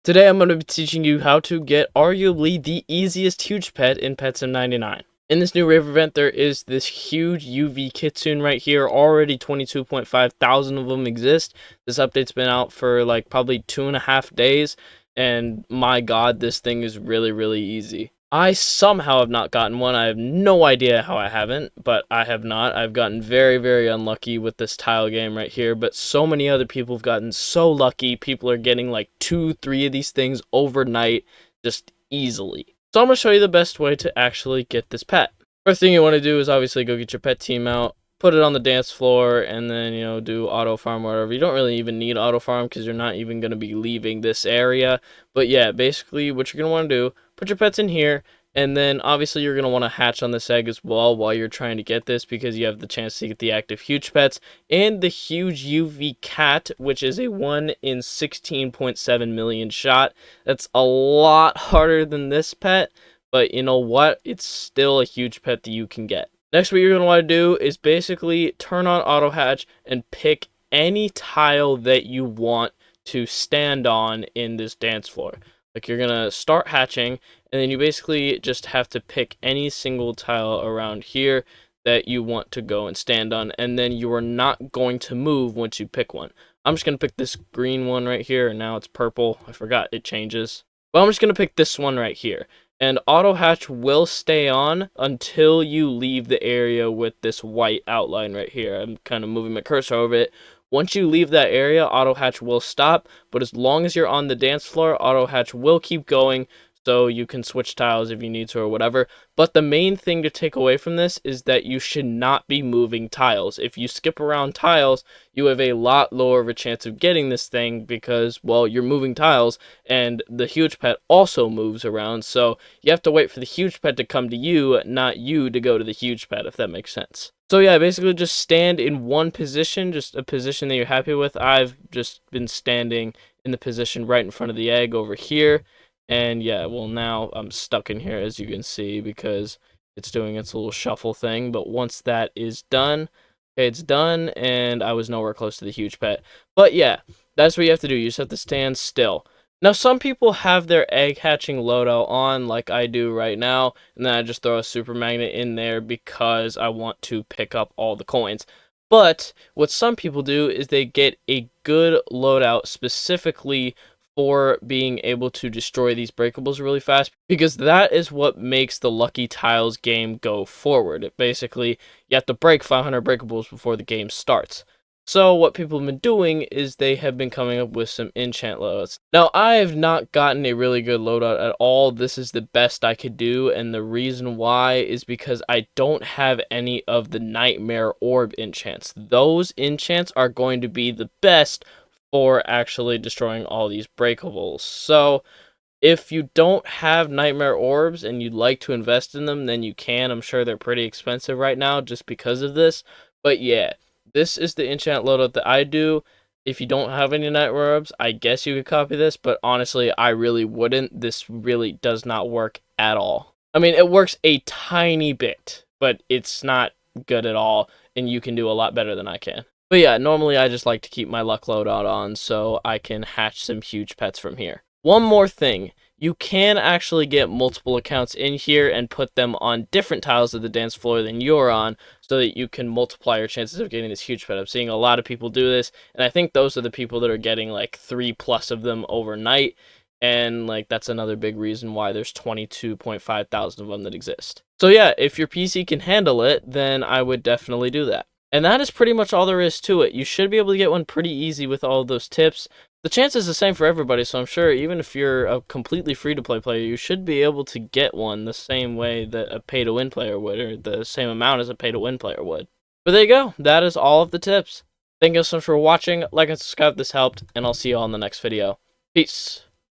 Today I'm going to be teaching you how to get arguably the easiest huge pet in Petsim 99. In this new rave event, there is this huge UV kitsune right here. Already 22.5 thousand of them exist. This update's been out for like probably 2.5 days, and my god, this thing is really easy. I somehow have not gotten one. I have no idea how I haven't, but I have not. I've gotten very unlucky with this tile game right here, but so many other people have gotten so lucky. People are getting like 2-3 of these things overnight, just easily. So I'm going to show you the best way to actually get this pet. First thing you want to do is obviously go get your pet team out, put it on the dance floor, and then, do auto farm or whatever. You don't really even need auto farm because you're not even going to be leaving this area. But yeah, basically what you're going to want to do, put your pets in here, and then obviously you're going to want to hatch on this egg as well while you're trying to get this, because you have the chance to get the active huge pets and the huge UV cat, which is a 1 in 16.7 million shot. That's a lot harder than this pet, but you know what? It's still a huge pet that you can get. Next, what you're going to want to do is basically turn on auto hatch and pick any tile that you want to stand on in this dance floor. Like, you're going to start hatching, and then you basically just have to pick any single tile around here that you want to go and stand on, and then you are not going to move once you pick one. I'm just going to pick this green one right here, and now it's purple. I forgot it changes. Well, I'm just going to pick this one right here. And auto hatch will stay on until you leave the area with this white outline right here. I'm kind of moving my cursor over it. Once you leave that area, auto hatch will stop, but as long as you're on the dance floor, auto hatch will keep going, so you can switch tiles if you need to or whatever. But the main thing to take away from this is that you should not be moving tiles. If you skip around tiles, you have a lot lower of a chance of getting this thing because, well, you're moving tiles, and the huge pet also moves around, so you have to wait for the huge pet to come to you, not you to go to the huge pet, if that makes sense. So yeah, basically just stand in one position, just a position that you're happy with. I've just been standing in the position right in front of the egg over here. And yeah, well, now I'm stuck in here, as you can see, because it's doing its little shuffle thing. But once that is done, okay, it's done, and I was nowhere close to the huge pet. But yeah, that's what you have to do. You just have to stand still. Now, some people have their egg hatching loadout on, like I do right now, and then I just throw a super magnet in there because I want to pick up all the coins. But what some people do is they get a good loadout specifically for being able to destroy these breakables really fast, because that is what makes the Lucky Tiles game go forward. Basically, you have to break 500 breakables before the game starts. So what people have been doing is they have been coming up with some enchant loadouts. Now, I have not gotten a really good loadout at all. This is the best I could do, and the reason why is because I don't have any of the Nightmare Orb enchants. Those enchants are going to be the best for actually destroying all these breakables. So if you don't have Nightmare Orbs and you'd like to invest in them, then you can. I'm sure they're pretty expensive right now just because of this. But yeah, this is the enchant loadout that I do. If you don't have any Nightmare Orbs, I guess you could copy this, but honestly, I really wouldn't. This really does not work at all. I mean, it works a tiny bit, but it's not good at all, and you can do a lot better than I can. But yeah, normally I just like to keep my luck loadout on so I can hatch some huge pets from here. One more thing, you can actually get multiple accounts in here and put them on different tiles of the dance floor than you're on, so that you can multiply your chances of getting this huge pet. I'm seeing a lot of people do this, and I think those are the people that are getting like 3+ of them overnight, and like that's another big reason why there's 22.5 thousand of them that exist. So yeah, if your PC can handle it, then I would definitely do that. And that is pretty much all there is to it. You should be able to get one pretty easy with all of those tips. The chance is the same for everybody, so I'm sure even if you're a completely free-to-play player, you should be able to get one the same way that a pay-to-win player would, or the same amount as a pay-to-win player would. But there you go. That is all of the tips. Thank you so much for watching. Like and subscribe if this helped, and I'll see you all in the next video. Peace.